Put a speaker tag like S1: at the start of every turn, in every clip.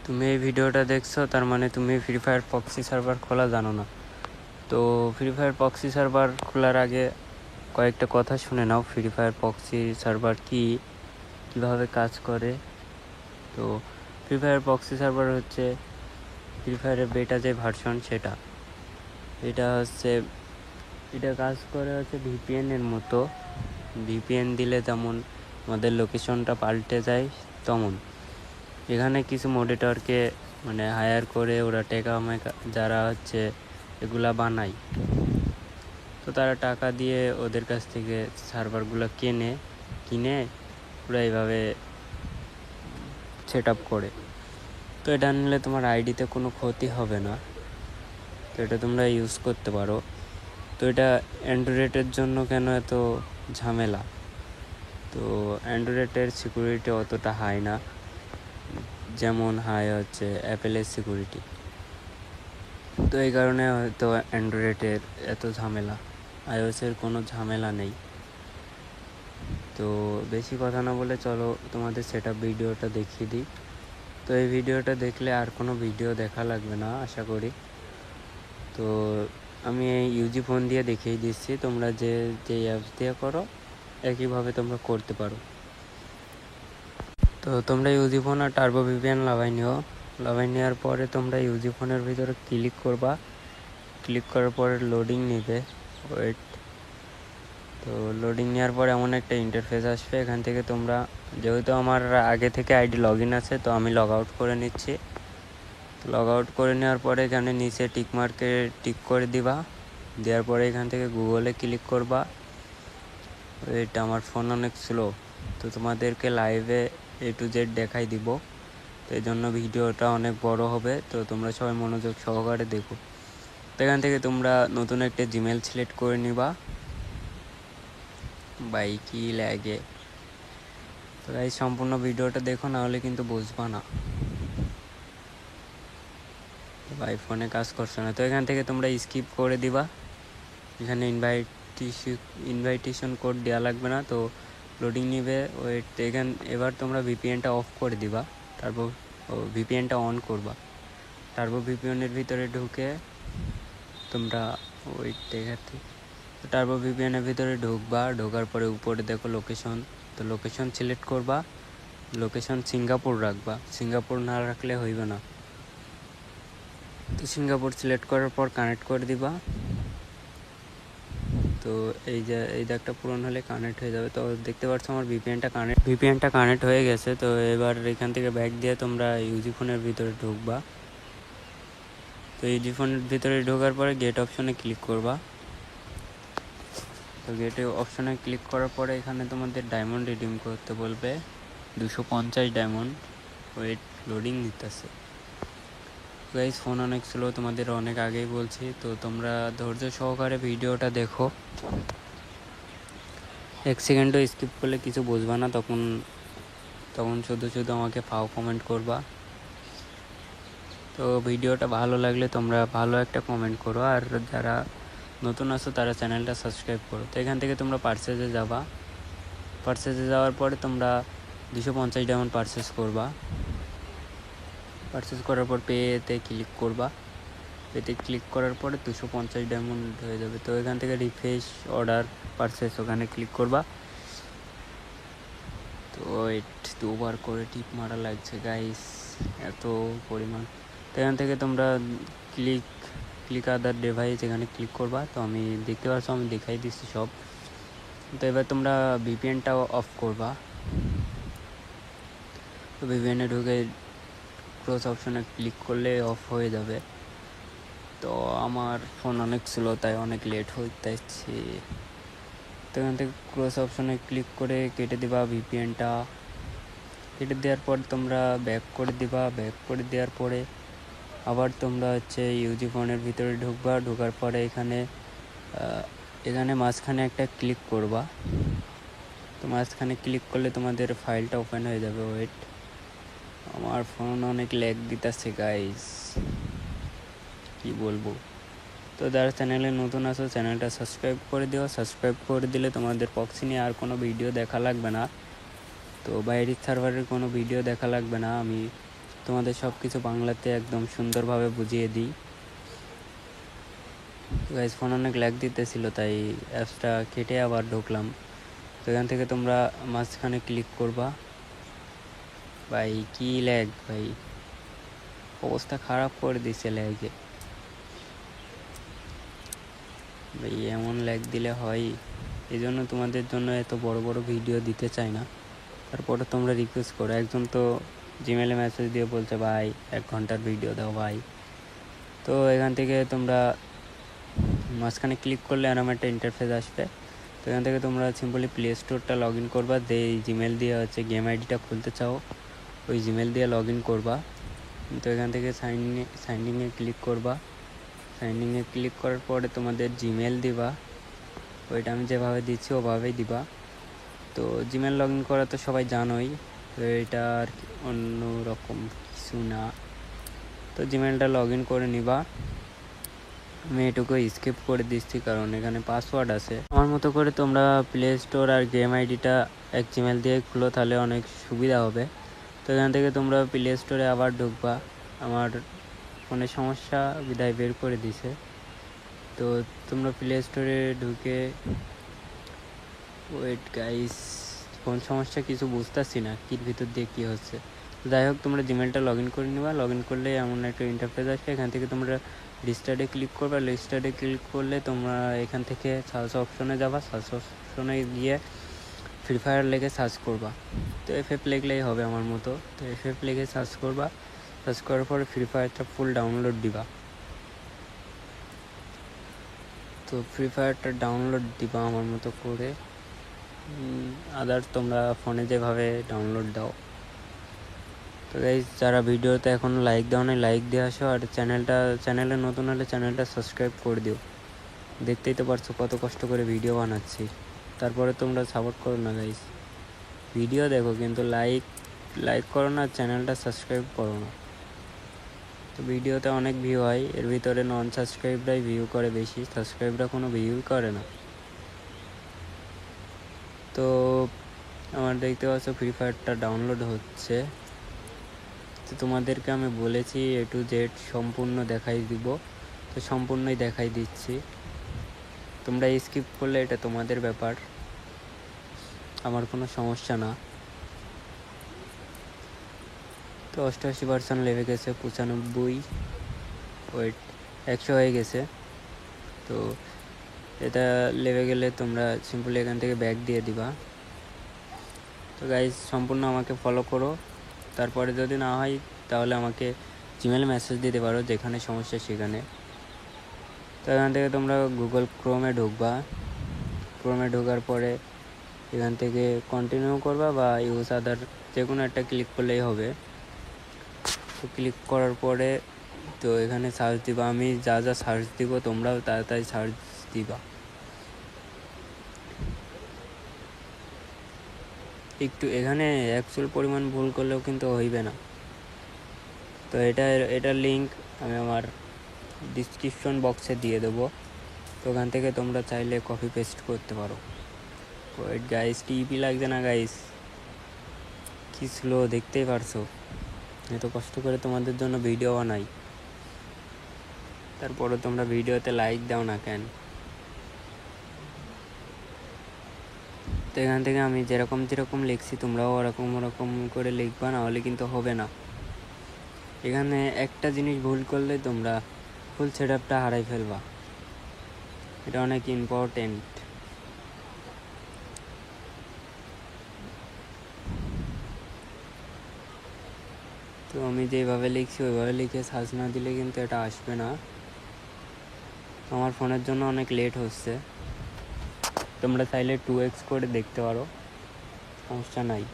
S1: তুমি এই ভিডিওটা দেখছো, তার মানে তুমি ফ্রি ফায়ার প্রক্সি সার্ভার খোলা জানো না। তো ফ্রি ফায়ার প্রক্সি সার্ভার খোলার আগে কয়েকটা কথা শুনে নাও। ফ্রি ফায়ার প্রক্সি সার্ভার কিভাবে কাজ করে। তো ফ্রি ফায়ার প্রক্সি সার্ভার হচ্ছে ফ্রি ফায়ারের বেটা যে ভার্সন সেটা। এটা কাজ করে হচ্ছে ভিপিএনের মতো। ভিপিএন দিলে যেমন আমাদের লোকেশনটা পাল্টে যায়, তেমন এখানে কিছু মডিটরকে হায়ার করে ওরা টাকা যারা হচ্ছে এগুলা বানায়, তো তারা টাকা দিয়ে ওদের কাছ থেকে সার্ভারগুলো কিনে ওরা এইভাবে সেট আপ করে। তো এটা নিলে তোমার আইডিতে কোনো ক্ষতি হবে না, তো এটা তোমরা ইউজ করতে পারো। তো এটা অ্যান্ড্রয়েডের জন্য কেন এত ঝামেলা? তো অ্যান্ড্রয়েডের সিকিউরিটি অতটা হাই না, যেমন হাই হচ্ছে অ্যাপেলের সিকিউরিটি। তো এই কারণে হয়তো অ্যান্ড্রয়েডের এত ঝামেলা, আইওএসের কোনো ঝামেলা নেই। তো বেশি কথা না বলে চলো তোমাদের সেটআপ ভিডিওটা দেখিয়ে দিই। তো এই ভিডিওটা দেখলে আর কোনো ভিডিও দেখা লাগবে না আশা করি। তো আমি এই ইউজি ফোন দিয়ে দেখিয়ে দিচ্ছি, তোমরা যে অ্যাপস দিয়ে করো একইভাবে তোমরা করতে পারো। তো তোমরা ইউজি ফোন আর টার্বো ভিপিএন লাগাই নেওয়ার পরে তোমরা ইউজি ফোনের ভিতরে ক্লিক করবা। ক্লিক করার পরে লোডিং নেবে, ওয়েট। তো লোডিং নেওয়ার পরে এমন একটা ইন্টারফেস আসবে। এখান থেকে তোমরা, যেহেতু আমার আগে থেকে আইডি লগ ইন আছে, তো আমি লগ আউট করে নিচ্ছি। লগ আউট করে নেওয়ার পরে এখানে নিচে টিক মার্কে টিক করে দিবা। দেওয়ার পরে এখান থেকে গুগলে ক্লিক করবা। এটা আমার ফোন অনেক স্লো, তো তোমাদেরকে লাইভে A to Z দেখাই দিব, তো এই জন্য ভিডিওটা অনেক বড় হবে। তো তোমরা সবাই মনোযোগ সহকারে দেখো। তো এখান থেকে তোমরা নতুন একটা জিমেল সিলেক্ট করে নিবা। বাই কি লাগে, তো এই সম্পূর্ণ ভিডিওটা দেখো, না হলে কিন্তু বুঝবা না। ভাই ফোনে কাজ করছে না, তো এখান থেকে তোমরা স্কিপ করে দিবা। এখানে ইনভাইটেশন কোড দেওয়া লাগবে না। তো লোডিং নিবে, ওয়েট। এবার তোমরা ভিপিএনটা অফ করে দিবা, তারপর ভিপিএনটা অন করবা। তারপর ভিপিএনের ভিতরে ঢুকে তোমরা ওয়েট দেখাতে, তো তারপর ভিপিএনের ভিতরে ঢোকার পরে উপরে দেখো লোকেশন, তো লোকেশন সিলেক্ট করবা। লোকেশন সিঙ্গাপুর রাখবা, সিঙ্গাপুর না রাখলে হইবে না। তো সিঙ্গাপুর সিলেক্ট করার পর কানেক্ট করে দিবা। তো এই যে একটা পূরণ হলে কানেক্ট হয়ে যাবে। তো দেখতে পাচ্ছ আমার ভিপিএনটা কানেক্ট হয়ে গেছে। তো এবার এখান থেকে ব্যাক দিয়ে তোমরা ইউজি ফোনের ভিতরে ঢুকবা। তো ইউজি ফোনের ভিতরে ঢোকার পরে গেট অপশনে ক্লিক করবা। তো গেটে অপশনে ক্লিক করার পরে এখানে তোমাদের ডায়মন্ড রিডিম করতে বলবে, 250 ডায়মন্ড। ওয়েট, লোডিং নিতেছে। গাইস ফোন অনেক স্লো, তোমাদের অনেক আগেই বলছি। তো তোমরা ধৈর্য সহকারে ভিডিওটা দেখো, 1 সেকেন্ডও স্কিপ করলে কিছু বুঝবা না। তখন শুধু আমাকে ফাও কমেন্ট করবা। তো ভিডিওটা ভালো লাগলে তোমরা ভালো একটা কমেন্ট করো, আর যারা নতুন আছো তারা চ্যানেলটা সাবস্ক্রাইব করো। তো এখান থেকে তোমরা পারচেজে যাবা। পারচেজে যাওয়ার পরে তোমরা 250 ডায়মন্ড পারচেজ করবা। পারচেজ করার পর পেতে ক্লিক করবা। পেতে ক্লিক করার পরে 250 ডায়মন্ড হয়ে যাবে। তো এখান থেকে রিফ্রেশ অর্ডার পারচেজ, ওখানে ক্লিক করবা। তো ওয়েট, দুবার করে টিপ মারা লাগছে গাইস, এত পরিমাণ। তো এখান থেকে তোমরা ক্লিক আদার ডিভাইস, এখানে ক্লিক করবা। তো আমি দেখতে পাচ্ছ, আমি দেখাই দিচ্ছি সব। তো এবার তোমরা ভিপিএনটাও অফ করবা। তো ভিপিএনে ঢুকে ক্লোজ অপশনে ক্লিক করলে অফ হয়ে যাবে। তো আমার ফোন অনেক স্লো, তাই অনেক লেট হইতেছে। তো এখান থেকে ক্লোজ অপশনে ক্লিক করে কেটে দিবা ভিপিএনটা। কেটে দেওয়ার পর তোমরা ব্যাক করে দিবা। ব্যাক করে দেওয়ার পরে আবার তোমরা হচ্ছে ইউজি ফোনের ভিতরে ঢুকবা। ঢোকার পরে এখানে মাঝখানে একটা ক্লিক করবা। তো মাঝখানে ক্লিক করলে তোমাদের ফাইলটা ওপেন হয়ে যাবে। ওয়েট, আমার ফোন অনেক ল্যাগ দিতেছে গাইস, কি বলবো। তো যারা চ্যানেলে নতুন আছো চ্যানেলটা সাবস্ক্রাইব করে দিও। সাবস্ক্রাইব করে দিলে তোমাদের প্রক্সি নিয়ে আর কোনো ভিডিও দেখা লাগবে না। তো বাইরের সার্ভারের কোনো ভিডিও দেখা লাগবে না। আমি তোমাদের সব কিছু বাংলাতে একদম সুন্দরভাবে বুঝিয়ে দিই। গাইস ফোন অনেক ল্যাগ দিতেছিল, তাই অ্যাপসটা কেটে আবার ঢুকলাম। তো এখান থেকে তোমরা মাঝখানে ক্লিক করবা। ভাই কি ল্যাগ ভাই, অবস্থা খারাপ করে দিছে ল্যাগে ভাই, এমন ল্যাগ দিলে হয়? এই জন্য তোমাদের জন্য এত বড় বড় ভিডিও দিতে চাই না। তারপরে তোমরা রিকোয়েস্ট করো, একজন তো জিমেলে মেসেজ দিয়ে বলছে ভাই 1 ঘন্টার ভিডিও দাও ভাই। তো এখান থেকে তোমরা মাঝখানে ক্লিক করলে এরকম একটা ইন্টারফেস আসবে। তো এখান থেকে তোমরা সিম্পলি প্লে স্টোরটা লগ ইন করবা, এই জিমেল দিয়ে হচ্ছে গেম আইডিটা খুলতে চাও ওই জিমেল দিয়ে লগ ইন করবা। তো এখান থেকে সাইন ইনে ক্লিক করবা। সাইন ইনে ক্লিক করার পরে তোমাদের জিমেল দিবা, ওইটা আমি যেভাবে দিচ্ছি ওভাবেই দিবা। তো জিমেল লগ ইন করা তো সবাই জানোই, তো এটা আর অন্য রকম কিছু না। তো জিমেলটা লগ ইন করে নিবা। আমি এটুকু স্কিপ করে দিচ্ছি কারণ এখানে পাসওয়ার্ড আছে। আমার মতো করে তোমরা প্লে স্টোর আর গেম আইডিটা এক জিমেল দিয়ে খুলো, তাহলে অনেক সুবিধা হবে। তো এখান থেকে তোমরা প্লে স্টোরে আবার ঢুকবা। আমার ফোনের সমস্যা বিদায় বের করে দিছে। তো তোমরা প্লে স্টোরে ঢুকে, ওয়েট গাইস, ফোন সমস্যা কিছু বুঝতেছি না কির ভিতর দিয়ে কী হচ্ছে। যাই হোক, তোমরা জিমেলটা লগ ইন করে নিবা। লগ ইন করলে এমন একটা ইন্টারফেস আসবে, এখান থেকে তোমরা রিস্টার্টে ক্লিক করবা। রিস্টার্টে ক্লিক করলে তোমরা এখান থেকে সার্চ অপশনে যাবা। সার্চ অপশনে গিয়ে ফ্রি ফায়ার লেগে সার্চ করবা। তো FF লিখলেই হবে আমার মতো। তো FF লিখে সার্চ করবা। সার্চ করার পরে ফ্রি ফায়ারটা ফুল ডাউনলোড দিবা। তো ফ্রি ফায়ারটা ডাউনলোড দিবা আমার মতো করে, আদার তোমরা ফোনে যেভাবে ডাউনলোড দাও। তো গাইস, যারা ভিডিওতে এখন লাইক দাও না, লাইক দিয়ে আসো। আর চ্যানেলে নতুন হলে চ্যানেলটা সাবস্ক্রাইব করে দিও। দেখতেই তো পারছো কত কষ্ট করে ভিডিও বানাচ্ছি, তারপরে তোমরা সাপোর্ট করো না গাইস। ভিডিও দেখো কিন্তু লাইক করো না, চ্যানেলটা সাবস্ক্রাইব করো না। তো ভিডিওতে অনেক ভিউ হয়, এর ভিতরে নন সাবস্ক্রাইবরাই ভিউ করে বেশি, সাবস্ক্রাইবরা কোনো ভিউই করে না। তো আমার দেখতে পাচ্ছ ফ্রি ফায়ারটা ডাউনলোড হচ্ছে। তো তোমাদেরকে আমি বলেছি A to Z সম্পূর্ণ দেখাই দিব, তো সম্পূর্ণই দেখাই দিচ্ছি। তোমরা স্কিপ করলে এটা তোমাদের ব্যাপার, আমার কোনো সমস্যা না। তো 88% লেভে গেছে, 95, ওয়েট 100 হয়ে গেছে। তো এটা লেভে গেলে তোমরা সিম্পলি এখান থেকে ব্যাক দিয়ে দিবা। তো গাইজ, সম্পূর্ণ আমাকে ফলো করো। তারপরে যদি না হয় তাহলে আমাকে জিমেলে মেসেজ দিতে পারো, যেখানে সমস্যা সেখানে। তো এখান থেকে তোমরা গুগল ক্রোমে ঢুকবা। ক্রোমে ঢোকার পরে এখান থেকে কন্টিনিউ করবা বা ইউজ আদার, যে কোনো একটা ক্লিক করলেই হবে। তো ক্লিক করার পরে তো এখানে সার্চ দিবা। আমি যা যা সার্চ দিব তোমরাও তাড়াতাড়ি সার্চ দিবা। একটু এখানে অ্যাকচুয়াল পরিমাণ ভুল করলেও কিন্তু হইবে না। তো এটার লিঙ্ক আমি আমার ডিসক্রিপশন বক্সে দিয়ে দেবো। তো ওখান থেকে তোমরা চাইলে কপি পেস্ট করতে পারো। ওয়েট গাইস, টিপি লাগছে না গাইস, কি স্লো দেখতেই পারছো। এত কষ্ট করে তোমাদের জন্য ভিডিও বানাই, তারপরে তোমরা ভিডিওতে লাইক দাও না কেন? তো এখান থেকে আমি যেরকম লিখছি তোমরাও ওরকম করে লিখবা, না হলে কিন্তু হবে না। এখানে একটা জিনিস ভুল করলে তোমরা ফুল সেট আপটা হারাই ফেলবা, এটা অনেক ইম্পর্টেন্ট। তো আমি যেভাবে লিখছি ওইভাবে লিখে সার্চ না দিলে কিন্তু এটা আসবে না। আমার ফোনের জন্য অনেক লেট হচ্ছে, তোমরা চাইলে 2x করে দেখতে পারো, সমস্যা নাই।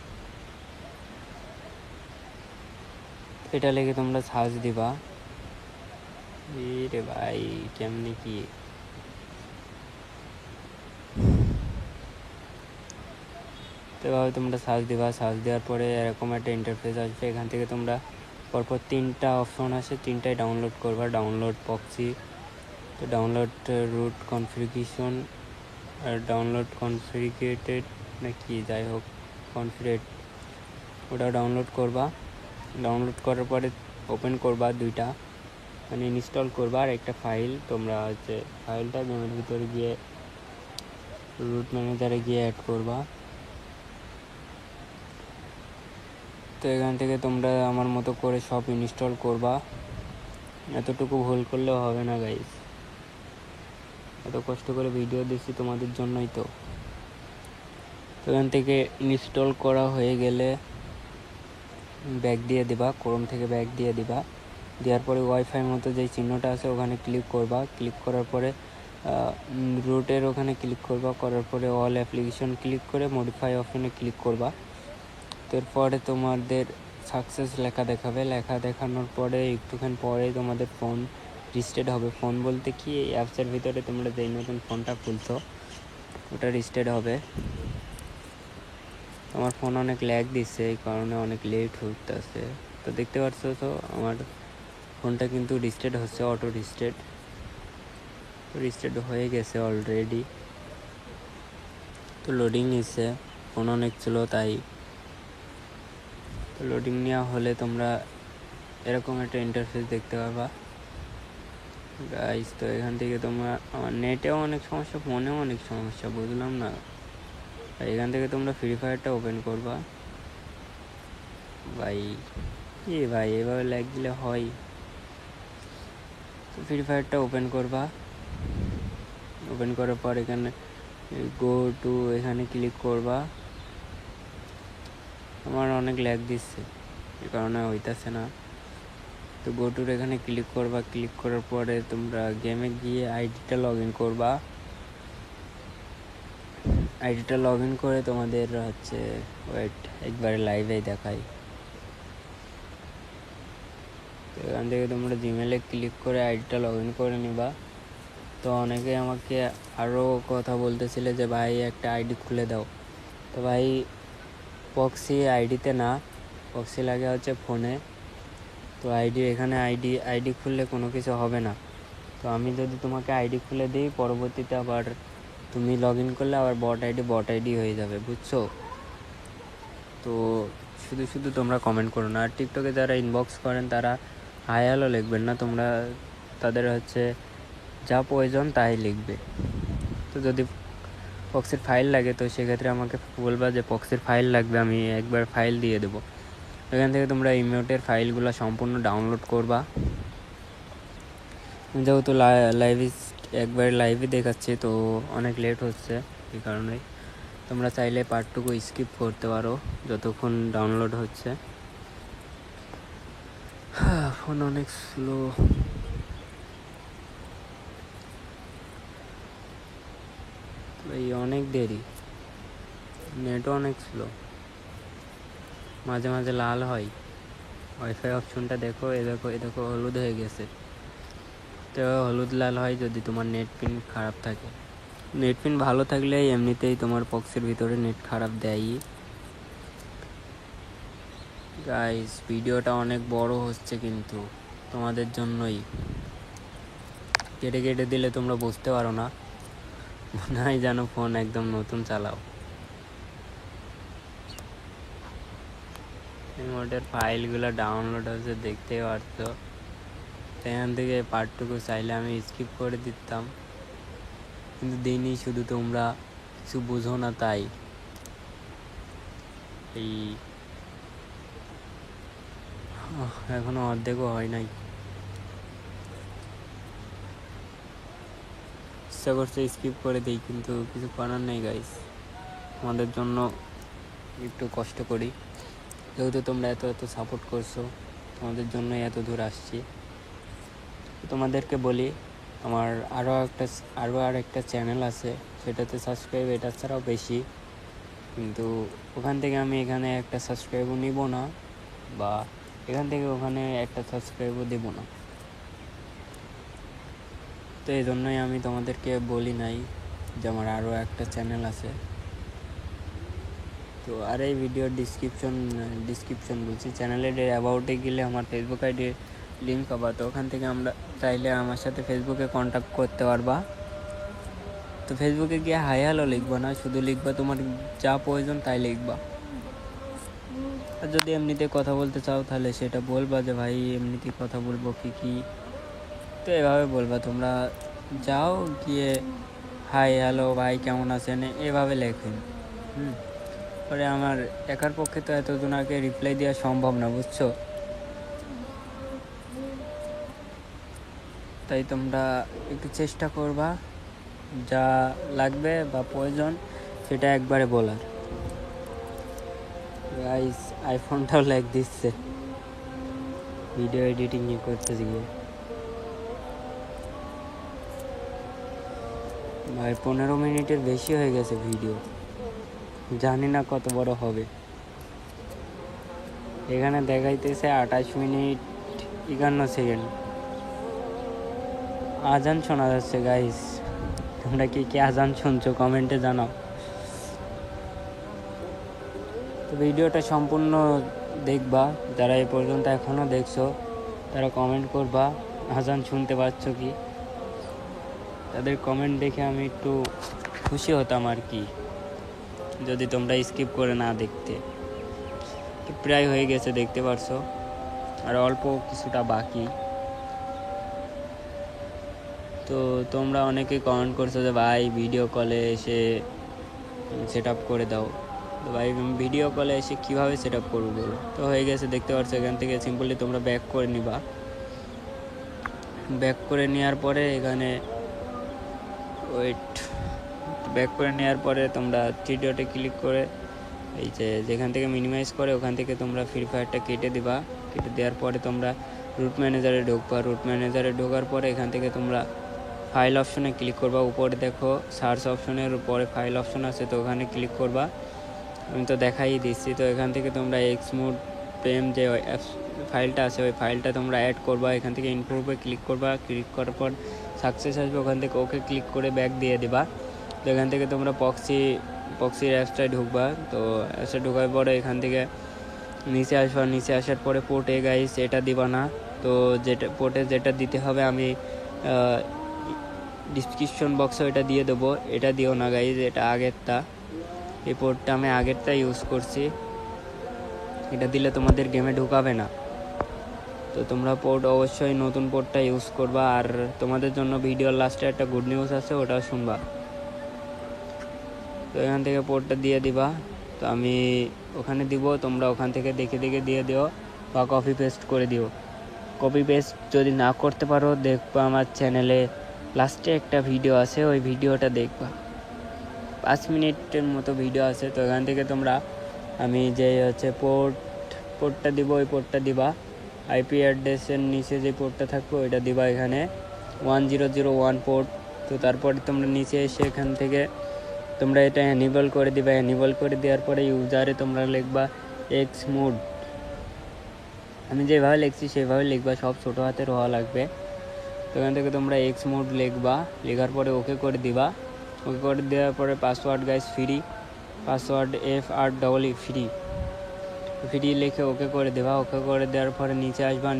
S1: এটা লিখে তোমরা সার্চ দিবা। রে ভাই, কেমনি কি? তো এভাবে তোমরা সার্চ দিবা। সার্চ দেওয়ার পরে এরকম একটা ইন্টারফেস আসবে। এখান থেকে তোমরা পরপর 3টা অপশন আছে, 3টাই ডাউনলোড করবা। ডাউনলোড প্রক্সি, তো ডাউনলোড রুট কনফিগারেশন আর ডাউনলোড কনফিগারেটেড নাকি, যাই হোক কনফিগারেট, ওটা ডাউনলোড করবা। ডাউনলোড করার পরে ওপেন করবা দুইটা, মানে ইনস্টল করবা, আর একটা ফাইল তোমরা হচ্ছে ফাইলটা গেমের ভিতরে গিয়ে রুট ম্যানেজারে গিয়ে অ্যাড করবা। তো এখান থেকে তোমরা আমার মতো করে সব ইনস্টল করবা। এতটুকু ভুল করলেও হবে না গাইস, এত কষ্ট করে ভিডিও দিচ্ছি তোমাদের জন্যই তো। এখান থেকে ইনস্টল করা হয়ে গেলে ব্যাক দিয়ে দিবা, ক্রোম থেকে ব্যাক দিয়ে দিবা। দেওয়ার পরে ওয়াইফাই মতো যেই চিহ্নটা আছে ওখানে ক্লিক করবা। ক্লিক করার পরে রুটের ওখানে ক্লিক করবা, করার পরে অল অ্যাপ্লিকেশন ক্লিক করে মডিফাই অপশনে ক্লিক করবা। এরপরে তোমাদের সাকসেস লেখা দেখাবে। লেখা দেখানোর পরে একটুখানি পরে তোমাদের ফোন রিস্টার্ট হবে। ফোন বলতে কি, এই অ্যাপসের ভিতরে তোমরা যেই নতুন ফোনটা খুলছো ওটা রিস্টার্ট হবে। আমার ফোন অনেক ল্যাগ দিচ্ছে, এই কারণে অনেক লেট হতেছে। তো দেখতে পাচ্ছ তো আমার ফোনটা কিন্তু রিস্টার্ট হচ্ছে, অটো রিস্টার্ট হয়ে গেছে অলরেডি। তো লোডিং নিচ্ছে, ফোন অনেক ছিল তাই। তো লোডিং নেওয়া হলে তোমরা এরকম একটা ইন্টারফেস দেখতে পাবা গাইস। তো এখান থেকে তোমরা, আমার নেটেও অনেক সমস্যা, ফোনেও অনেক সমস্যা, বুঝলাম না। এখান থেকে তোমরা ফ্রি ফায়ারটা ওপেন করবা ভাই। ভাই এভাবে ল্যাগ দিলে হয়? তো ফ্রি ফায়ারটা ওপেন করবা। ওপেন করার পর এখানে গো টু, এখানে ক্লিক করবা। আমার অনেক ল্যাগ দিচ্ছে, এই কারণে হইতাছে না। তো গো টুর এখানে ক্লিক করবা। ক্লিক করার পরে তোমরা গেমে গিয়ে আইডিটা লগ ইন করবা। আইডিটা লগ ইন করে তোমাদের হচ্ছে ওয়েট একবারে লাইভেই দেখাই। তো এখান থেকে তোমরা জিমেলে ক্লিক করে আইডিটা লগ ইন করে নিবা। তো অনেকে আমাকে আরও কথা বলতেছিলে যে ভাই একটা আইডি খুলে দাও। তো ভাই পক্সি আইডিতে না, পক্সি লাগে হচ্ছে ফোনে। তো এখানে আইডি খুললে কোনো কিছু হবে না। তো আমি যদি তোমাকে আইডি খুলে দিই, পরবর্তীতে আবার তুমি লগ ইন করলে আবার বট আইডি হয়ে যাবে, বুঝছো? তো শুধু তোমরা কমেন্ট করো না। আর টিকটকে যারা ইনবক্স করেন তারা হাই হ্যালো লিখবেন না, তোমরা তাদের হচ্ছে যা প্রয়োজন তাই লিখবে। তো যদি পক্সির ফাইল লাগে তো সেক্ষেত্রে আমাকে বলবা যে পক্সির ফাইল লাগবে, আমি একবার ফাইল দিয়ে দেবো। এখান থেকে তোমরা ইমোটের ফাইলগুলো সম্পূর্ণ ডাউনলোড করবা। যেহেতু একবার লাইভে দেখাচ্ছি তো অনেক লেট হচ্ছে, এই কারণেই তোমরা চাইলে পার্টটুকু স্কিপ করতে পারো যতক্ষণ ডাউনলোড হচ্ছে। ফোন অনেক স্লো, এই অনেক দেরি, নেটও অনেক স্লো, মাঝে মাঝে লাল হয়। ওয়াইফাই অপশনটা দেখো, এ দেখো হলুদ হয়ে গেছে। তো হলুদ লাল হয় যদি তোমার নেট পিন খারাপ থাকে। নেট পিন ভালো থাকলে এমনিতেই তোমার পক্সের ভিতরে নেট খারাপ দেয়ই। গাইস ভিডিওটা অনেক বড় হচ্ছে কিন্তু তোমাদের জন্যই। কেটে দিলে তোমরা বুঝতে পারো না, মনে হয় যেন ফোন একদম নতুন চালাও। রিমোটের ফাইলগুলো ডাউনলোড হচ্ছে, দেখতেই পারছো। সেখান থেকে পার্টটুকু চাইলে আমি স্কিপ করে দিতাম, কিন্তু দিনই শুধু তোমরা কিছু বুঝো না তাই। এই এখনো অর্ধেকও হয় নাই, ইচ্ছা করছে স্কিপ করে দিই কিন্তু কিছু করার নেই গাইস। আমাদের জন্য একটু কষ্ট করি, যেহেতু তোমরা এত সাপোর্ট করছো, তোমাদের জন্যই এত দূর আসছি। তোমাদেরকে বলি, আমার আর একটা চ্যানেল আছে, সেটাতে সাবস্ক্রাইব এটা ছাড়াও বেশি, কিন্তু ওখান থেকে আমি এখানে একটা সাবস্ক্রাইবও নিব না, বা এখান থেকে ওখানে একটা সাবস্ক্রাইবও দেব না। তো এই জন্যই আমি তোমাদেরকে বলি নাই যে আমার আরও একটা চ্যানেল আছে। তো আর এই ভিডিওর ডিসক্রিপশন বলছি, চ্যানেলের অ্যাবাউটে গেলে আমার ফেসবুক আইডির লিঙ্ক পাবা। তো ওখান থেকে আমরা চাইলে আমার সাথে ফেসবুকে কন্ট্যাক্ট করতে পারবা। তো ফেসবুকে গিয়ে হাই হ্যালো লিখবা না, শুধু লিখবা তোমার যা প্রয়োজন তাই লিখবা। আর যদি এমনিতে কথা বলতে চাও তাহলে সেটা বলবা যে ভাই এমনিতে কথা বলবো কি, তো এভাবে বলবা। তোমরা যাও গিয়ে হাই হ্যালো ভাই কেমন আছেন এভাবে লেখেন। পরে আমার একার পক্ষে তো এতজনকে রিপ্লাই দেওয়া সম্ভব না, বুঝছো? তাই তোমরা একটু চেষ্টা করবা, যা লাগবে বা প্রয়োজন সেটা একবারে বলার। গাইস আইফোনটাও ল্যাগ দিচ্ছে ভিডিও এডিটিং করতেছি গিয়ে। ভাই 15 মিনিটের বেশি হয়ে গেছে ভিডিও, জানি না কত বড় হবে। এখানে দেখাইতেছে 28 মিনিট 51 সেকেন্ড। আজান শোনা যাচ্ছে গাইস, তোমরা কি আজান শুনছো কমেন্টে জানাও। তো ভিডিওটা সম্পূর্ণ দেখবা, যারা এই পর্যন্ত এখনও দেখছো তারা কমেন্ট করবা আজান শুনতে পাচ্ছ কি। তাদের কমেন্ট দেখে আমি একটু খুশি হতাম আর কি, যদি তোমরা স্কিপ করে না দেখতে। তো প্রায় হয়ে গেছে দেখতে পারছো, আর অল্প কিছুটা বাকি। তো তোমরা অনেকে কমেন্ট করছো যে ভাই ভিডিও কলে এসে সেট আপ করে দাও। তো ভাই ভিডিও কলে এসে কীভাবে সেট আপ করবো বলো? তো হয়ে গেছে দেখতে পাচ্ছ। এখান থেকে সিম্পলি তোমরা ব্যাক করে নিবা। ব্যাক করে নেওয়ার পরে এখানে ব্যাক করে নেওয়ার পরে তোমরা থ্রি ডটে ক্লিক করে এই যেখান থেকে মিনিমাইজ করে ওখান থেকে তোমরা ফ্রি ফায়ারটা কেটে দিবা। কেটে দেওয়ার পরে তোমরা রুট ম্যানেজারে ঢুকবা। রুট ম্যানেজারে ঢোকার পরে এখান থেকে তোমরা ফাইল অপশনে ক্লিক করবা। উপরে দেখো সার্চ অপশনের উপরে ফাইল অপশন আছে, তো ওখানে ক্লিক করবা। আমি তো দেখাই দিচ্ছি। তো এখান থেকে তোমরা এক্সমোড প্রেম যে ফাইলটা আছে ওই ফাইলটা তোমরা অ্যাড করবা। এখান থেকে ইনপুটে ক্লিক করবা। ক্লিক করার পর সাকসেস আসবে, ওখান থেকে ওকে ক্লিক করে ব্যাক দিয়ে দেবা। তো এখান থেকে তোমরা পক্সির অ্যাপসটায় ঢুকবা। তো অ্যাপসে ঢোকার পরে এখান থেকে নিচে আসবা। নিচে আসার পরে পোর্টে গাইস এটা দিবা না। তো পোর্টে যেটা দিতে হবে আমি ডিসক্রিপশন বক্সে ওইটা দিয়ে দেবো। এটা দিও না গাইজ, এটা আগেরটা। এই পোর্টটা আমি আগেরটা ইউজ করছি, এটা দিলে তোমাদের গেমে ঢুকাবে না। তো তোমরা পোর্ট অবশ্যই নতুন পোর্টটা ইউজ করবা। আর তোমাদের জন্য ভিডিওর লাস্টে একটা গুড নিউজ আছে, ওটাও শুনবা। তো এখান থেকে পোর্টটা দিয়ে দিবা। তো আমি ওখানে দিব, তোমরা ওখান থেকে দেখে দেখে দিয়ে দিও বা কপি পেস্ট করে দিও। কপি পেস্ট যদি না করতে পারো দেখবা আমার চ্যানেলে লাস্টে একটা ভিডিও আছে, ওই ভিডিওটা দেখবা। 5 মিনিটের মতো ভিডিও আছে। তো এখান থেকে তোমরা আমি যে পোর্টটা দিব, ওই পোর্টটা দিবা। আইপি অ্যাড্রেসের নিচে যে পোর্টটা থাকবে ওইটা দিবা, এখানে 1001 পোর্ট। তো তারপরে তোমরা নিচে এসে এখান থেকে তোমরা এটা অ্যানিবল করে দিবা। অ্যানিবল করে দেওয়ার পরে ইউজারে তোমরা লিখবা এক্সমোড। আমি যেভাবে লিখছি সেভাবে লিখবা, সব ছোটো হাতের হওয়া লাগবে। তো এখান থেকে তোমরা এক্সমোড লিখবা। লেখার পরে ওকে করে দিবা। ওকে করে দেওয়ার পরে password guys free, password FREE free লিখে ওকে করে দেবা। ওকে করে দেওয়ার পরে নিচে আসবা।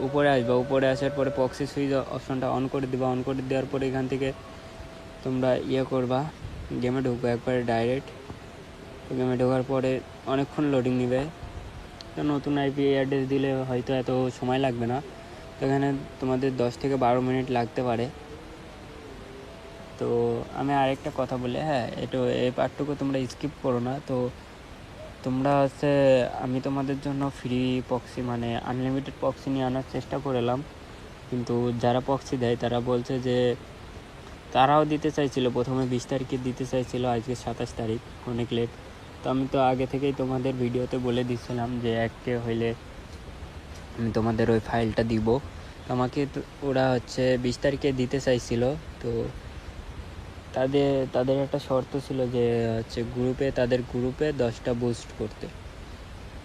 S1: উপরে আসবা। উপরে আসার পরে প্রক্সি সুইচ অপশনটা অন করে দিবা। অন করে দেওয়ার পরে এখান থেকে তোমরা করবা, গেমে ঢুকবা একবারে ডাইরেক্ট। তো গেমে ঢোকার পরে অনেকক্ষণ লোডিং নেবে। তো নতুন আইপি অ্যাড্রেস দিলে হয়তো এত সময় লাগবে না। তো এখানে তোমাদের 10 থেকে 12 মিনিট লাগতে পারে। তো আমি আরেকটা কথা বলি, হ্যাঁ এই পার্টটুকু তোমরা স্কিপ করো না। তো তোমরা আমি তোমাদের জন্য ফ্রি পক্সি মানে আনলিমিটেড পক্সি নিয়ে আনার চেষ্টা করলাম, কিন্তু যারা পক্সি দেয় তারা বলছে যে তারাও দিতে চাইছিল, প্রথমে 20 তারিখে দিতে চাইছিল, আজকে 27 তারিখ, অনেক লেট। তো আমি তো আগে থেকেই তোমাদের ভিডিওতে বলে দিচ্ছিলাম যে 1K হইলে আমি তোমাদের ওই ফাইলটা দিব। তো আমাকে ওরা 20 তারিখে দিতে চাইছিল। তো তাদের একটা শর্ত ছিল যে তাদের গ্রুপে 10টা বুস্ট করতে।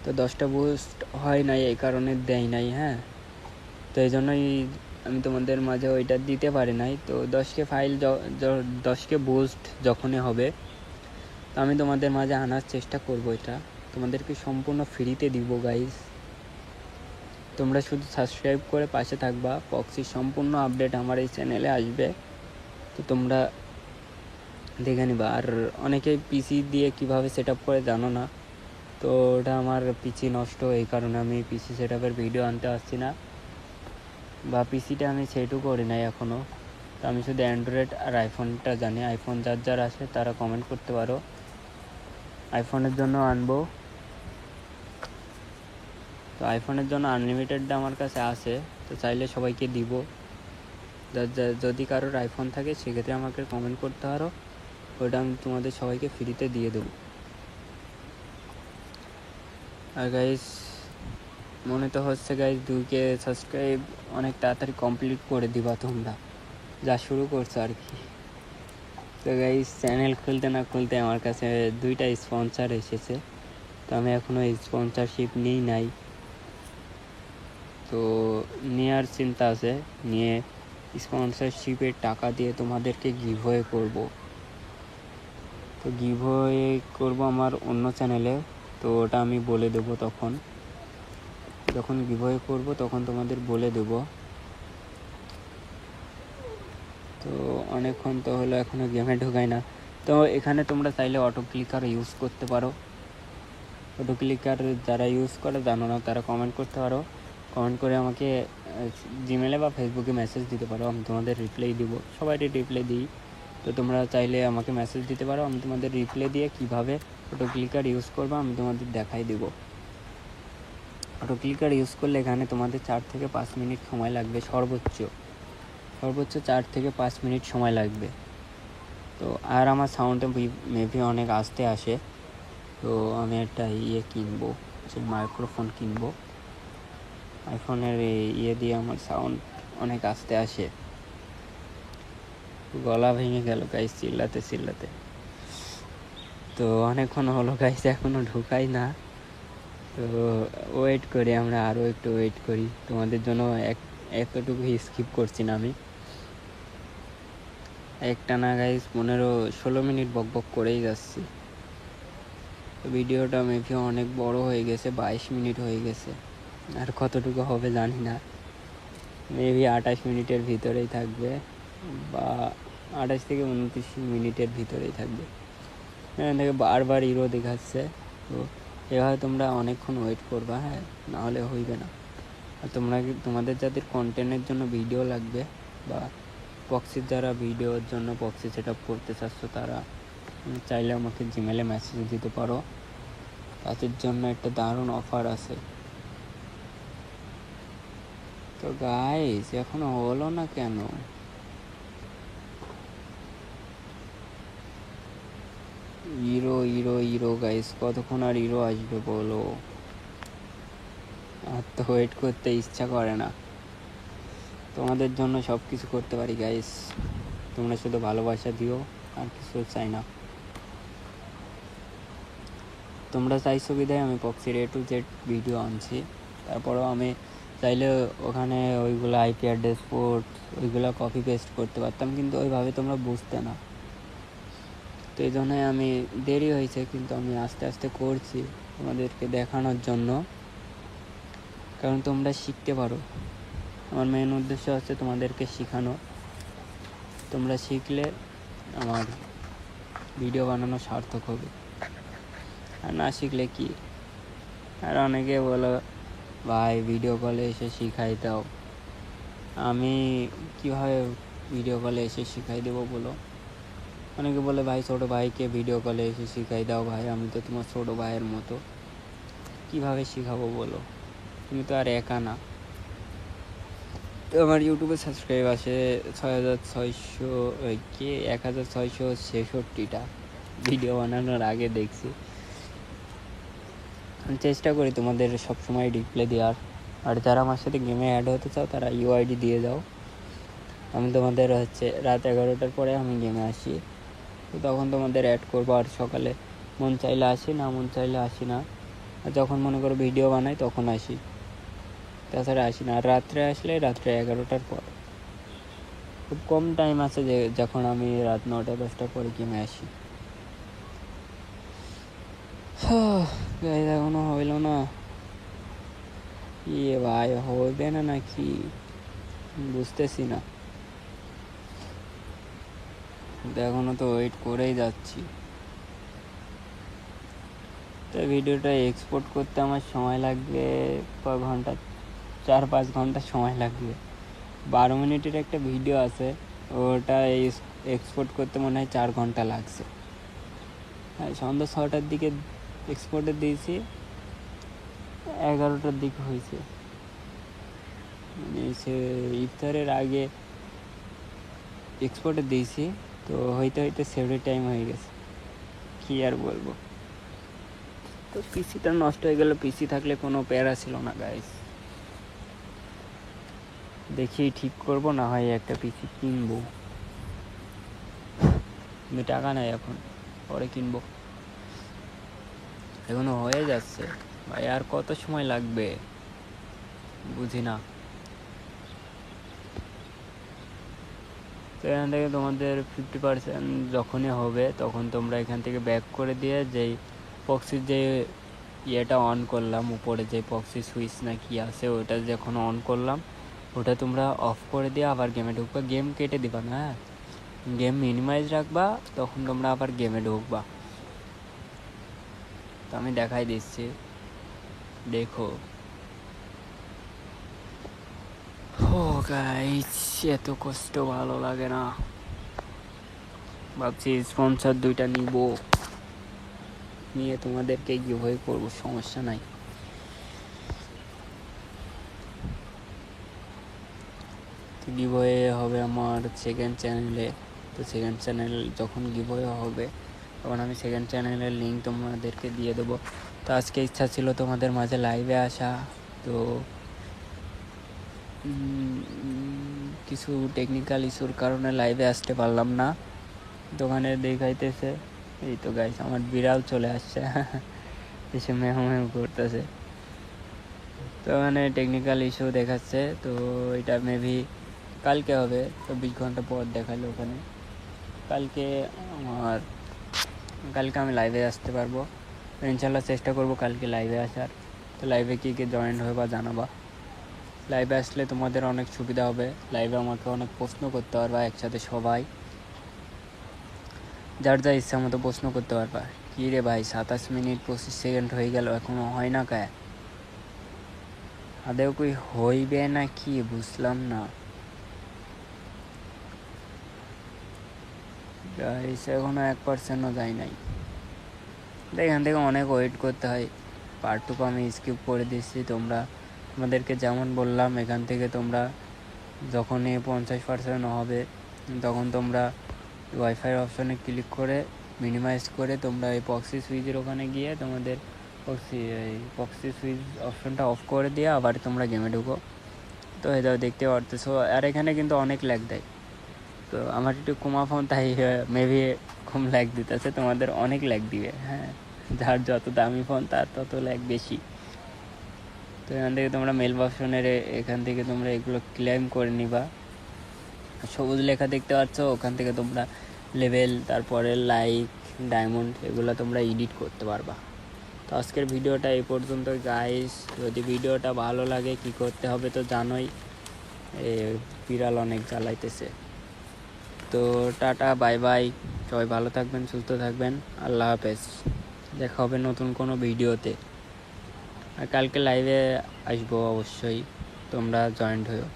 S1: তো 10টা বুস্ট হয় নাই, এই কারণে দেয় নাই। হ্যাঁ, তো এই জন্যই আমি তোমাদের মাঝে ওইটা দিতে পারি নাই। তো 10K বুস্ট যখনই হবে তো আমি তোমাদের মাঝে আনার চেষ্টা করব। এটা তোমাদেরকে সম্পূর্ণ ফ্রিতে দিব গাইস। তোমরা শুধু সাবস্ক্রাইব করে পাশে থাকবা। পক্সির সম্পূর্ণ আপডেট আমার এই চ্যানেলে আসবে, তো তোমরা দেখে নিবা। আর অনেকেই পিসি দিয়ে কিভাবে সেট আপ করে জানো না, তো ওটা আমার পিসি নষ্ট, এই কারণে আমি পিসি সেটআপের ভিডিও আনতে পারছি না, বা পিসিটা আমি সেটও করি নাই এখনও। তো আমি শুধু অ্যান্ড্রয়েড আর আইফোনটা জানি। আইফোন যার যার আছে তারা কমেন্ট করতে পারো, আইফোনের জন্য আনবো। তো আইফোনের জন্য আনলিমিটেডটা আমার কাছে আছে, তো চাইলে সবাইকে দিব। যদি কারোর আইফোন থাকে সেক্ষেত্রে আমাকে কমেন্ট করতে পারো, ওটা আমি তোমাদের সবাইকে ফ্রিতে দিয়ে দেবো। আর গাইস মনে তো হচ্ছে গাইস 2K সাবস্ক্রাইব অনেক তাড়াতাড়ি কমপ্লিট করে দিবা তোমরা, যা শুরু করছো আর কি। তো গাইস চ্যানেল খুলতে না খুলতে আমার কাছে 2টা স্পন্সর এসেছে, তো আমি এখনও স্পন্সরশিপ নিই নাই। তো নেওয়ার চিন্তা আছে, নিয়ে স্পন্সরশিপের টাকা দিয়ে তোমাদেরকে গিভওয়ে করব। তো গিভওয়ে করব আমার অন্য চ্যানেলে, তো ওটা আমি বলে দেবো যখন গিভওয়ে করব তখন তোমাদের বলে দেব। তো অনেকক্ষণ তো হলো, এখনও গেমে ঢোকাই না। তো এখানে তোমরা চাইলে অটো ক্লিকার ইউজ করতে পারো। অটো ক্লিকার যারা ইউজ করে জানো না তারা কমেন্ট করতে পারো, কমেন্ট করে আমাকে জিমেলে বা ফেসবুকে মেসেজ দিতে পারো, আমি তোমাদের রিপ্লাই দিব, সবাইকে রিপ্লাই দিই। তো তোমরা চাইলে আমাকে মেসেজ দিতে পারো, আমি তোমাদের রিপ্লাই দিয়ে কীভাবে অটো ক্লিকার ইউজ করবো আমি তোমাদের দেখাই দেবো। অটো ক্লিকার ইউজ করলে এখানে তোমাদের 4 থেকে 5 মিনিট সময় লাগবে, সর্বোচ্চ 4 থেকে 5 মিনিট সময় লাগবে। তো আর আমার সাউন্ডে মেবি অনেক আস্তে আসে, তো আমি একটা কিনবো, সেই মাইক্রোফোন কিনবো। আইফোনের দিয়ে আমার সাউন্ড অনেক আস্তে আসে, গলা ভেঙে গেল গাইস চিল্লাতে। তো অনেকক্ষণ হলো গাইস, এখনও ঢুকাই না। তো ওয়েট করি, আমরা আরও একটু ওয়েট করি তোমাদের জন্য। এতটুকু স্কিপ করছি না আমি, একটানা গাইস 15-16 মিনিট বক করেই যাচ্ছি। তো ভিডিওটা মেবি অনেক বড় হয়ে গেছে, 22 মিনিট হয়ে গেছে, আর কতটুকু হবে জানি না, মেবি 28 মিনিটের ভিতরেই থাকবে, বা 28 থেকে 29 মিনিটের ভিতরেই থাকবে। এখান থেকে বারবার হিরো দেখাচ্ছে, তো এভাবে তোমরা অনেকক্ষণ ওয়েট করবা, হ্যাঁ, নাহলে হইবে না। আর তোমাদের যাদের কন্টেন্টের জন্য ভিডিও লাগবে, বা প্রক্সির যারা ভিডিওর জন্য প্রক্সি সেট আপ করতে চাচ্ছ, তারা চাইলে আমাকে জিমেলে মেসেজ দিতে পারো, তাদের জন্য একটা দারুণ অফার আছে। তো গাইস এখনো হলো না কেন? হিরো গাইস, কতক্ষণ আর হিরো আসবে বলো? আর তো ওয়েট করতে ইচ্ছা করে না। তোমাদের জন্য সব কিছু করতে পারি গাইস, তোমরা শুধু ভালোবাসা দিও, আর কিছু চাই না। তোমরা চাইছো বিধায় আমি প্রক্সির A to Z ভিডিও আনছি। তারপরেও আমি চাইলে ওখানে ওইগুলো আইপি অ্যাড্রেস পোর্ট ওইগুলো কপি পেস্ট করতে পারতাম, কিন্তু ওইভাবে তোমরা বুঝতে না। তো এই জন্যই আমি দেরি হয়েছে, কিন্তু আমি আস্তে আস্তে করছি তোমাদেরকে দেখানোর জন্য, কারণ তোমরা শিখতে পারো। আমার মেন উদ্দেশ্য হচ্ছে তোমাদেরকে শেখানো। তোমরা শিখলে আমার ভিডিও বানানো সার্থক হবে, আর না শিখলে কি। আর অনেকে বলো ভাই ভিডিও কলে এসে শিখাই দাও, আমি কীভাবে ভিডিও কলে এসে শিখাই দেবো বলো? অনেকে বলে ভাই ছোটো ভাইকে ভিডিও কলে এসে শিখাই দাও, ভাই আমি তো তোমার ছোটো ভাইয়ের মতো, কীভাবে শেখাবো বলো? তুমি তো আর একা না। তো আমার ইউটিউবে সাবস্ক্রাইব আছে 1666টা, ভিডিও বানানোর আগে দেখছি। আমি চেষ্টা করি তোমাদের সবসময় রিপ্লাই দেওয়ার। আর যারা আমার সাথে গেমে অ্যাড হতে চাও তারা ইউআইডি দিয়ে যাও, আমি তোমাদের রাত 11টার পরে আমি গেমে আসি, তো তখন তোমাদের অ্যাড করবো। আর সকালে মন চাইলে আসি, না মন চাইলে আসি না। আর যখন মনে করো ভিডিও বানাই তখন আসি, তাছাড়া আসি না। আর রাত্রে আসলে রাত্রে 11টার পর, খুব কম টাইম আছে যে যখন আমি রাত 9টা-10টার পরে গেমে আসি। এখনো হইল না, ভাই হবে না নাকি বুঝতেছি না। এখনো তো ওয়েট করেই যাচ্ছি। তো ভিডিওটা এক্সপোর্ট করতে আমার সময় লাগবে কয় ঘন্টা, 4-5 ঘন্টা সময় লাগবে। 12 মিনিটের একটা ভিডিও আছে, ওটা এক্সপোর্ট করতে মনে হয় 4 ঘন্টা লাগছে। হ্যাঁ, সন্ধ্যা 6টার দিকে এক্সপোর্টে দিয়েছি, 11টার দিকে হয়েছে, মানে সে ইফতারের আগে এক্সপোর্টে দিয়েছি। তো হইতে হইতে সেভরি টাইম হয়ে গেছে, কী আর বলবো। তো পিসিটা নষ্ট হয়ে গেল, পিসি থাকলে কোনো প্যারা ছিল না গাইস। দেখি ঠিক করব, না হয় একটা পিসি কিনবো। কিন্তু টাকা নাই এখন, পরে কিনবো। এখনো হয়ে যাচ্ছে ভাই, আর কত সময় লাগবে বুঝি না। তো এখান থেকে তোমাদের 50% যখনই হবে তখন তোমরা এখান থেকে ব্যাক করে দিয়ে যেই পক্সির যে ইয়েটা অন করলাম, উপরে যে পক্সি সুইচ না কি আছে ওটা যখন অন করলাম, ওটা তোমরা অফ করে দিয়ে আবার গেমে ঢুকবা। গেম কেটে দিবা না, হ্যাঁ, গেম মিনিমাইজ রাখবা, তখন তোমরা আবার গেমে ঢুকবা। তো আমি দেখাই দিচ্ছি, দেখো। ও গাইস, এত কষ্ট ভালো লাগে না। ভাবছি স্পন্সর 2টা নিব, নিয়ে তোমাদেরকে গিভওয়ে করবো, সমস্যা নাই। তো গিভওয়ে হবে আমার সেকেন্ড চ্যানেলে। তো সেকেন্ড চ্যানেল যখন গিভওয়ে হবে তখন আমি সেকেন্ড চ্যানেলের লিঙ্ক তোমাদেরকে দিয়ে দেবো। তো আজকে ইচ্ছা ছিল তোমাদের মাঝে লাইভে আসা, তো কিছু টেকনিক্যাল ইস্যুর কারণে লাইভে আসতে পারলাম না। দোকানে দেখাইতেছে, এই তো গাইস আমার বিড়াল চলে আসছে, এসে মেহ মেহ করতেছে। তো মানে টেকনিক্যাল ইস্যু দেখাচ্ছে, তো এটা মেবি কালকে হবে। 24 ঘন্টা পর দেখালো ওখানে। কালকে আমি লাইভে আসতে পারবো, ইনশাল্লাহ চেষ্টা করবো কালকে লাইভে আসার। তো লাইভে কী কী জয়েন হবে বা জানাবা। লাইভে আসলে তোমাদের অনেক সুবিধা হবে, লাইভে আমাকে অনেক প্রশ্ন করতে পারবা, একসাথে সবাই যার যা ইচ্ছা মতো প্রশ্ন করতে পারবা। কী রে ভাই, 27 মিনিট 25 সেকেন্ড হয়ে গেল, এখনও হয় না কে? আদেও কই হইবে না কি বুঝলাম না গাইস, এখনও 1%ও যায় নাই। এখান থেকে অনেক ওয়েট করতে হয়। পার্টটুকু আমি স্কিপ করে দিচ্ছি। তোমাদেরকে যেমন বললাম, এখান থেকে তোমরা যখনই 50% হবে তখন তোমরা ওয়াইফাই অপশনে ক্লিক করে মিনিমাইজ করে তোমরা এই পক্সি সুইচের ওখানে গিয়ে তোমাদের পক্সি সুইচ অপশনটা অফ করে দিয়ে আবার তোমরা গেমে ঢুকো। তো এটাও দেখতে পারতেছো। আর এখানে কিন্তু অনেক ল্যাগ দেয়। তো আমার একটু কমা ফোন, তাই মেবি কম ল্যাগ দিতেছে, তোমাদের অনেক ল্যাগ দিবে। হ্যাঁ, যার যত দামি ফোন তার তত ল্যাগ বেশি। তো এখান থেকে তোমরা মেল অপশনের এখান থেকে তোমরা এগুলো ক্লেম করে নিবা। সবুজ লেখা দেখতে পাচ্ছ, ওখান থেকে তোমরা লেভেল, তারপরে লাইক, ডায়মন্ড, এগুলো তোমরা এডিট করতে পারবা। তো আজকের ভিডিওটা এই পর্যন্ত গাইস। যদি ভিডিওটা ভালো লাগে কি করতে হবে তো জানোই, বিড়াল অনেক জ্বালাইতেছে। তো টাটা, বাই বাই, সবাই ভালো থাকবেন, সুস্থ থাকবেন, আল্লাহ হাফেজ। দেখা হবে নতুন কোনো ভিডিওতে। আর কালকে লাইভে আসবো অবশ্যই, তোমরা জয়েন্ট হও।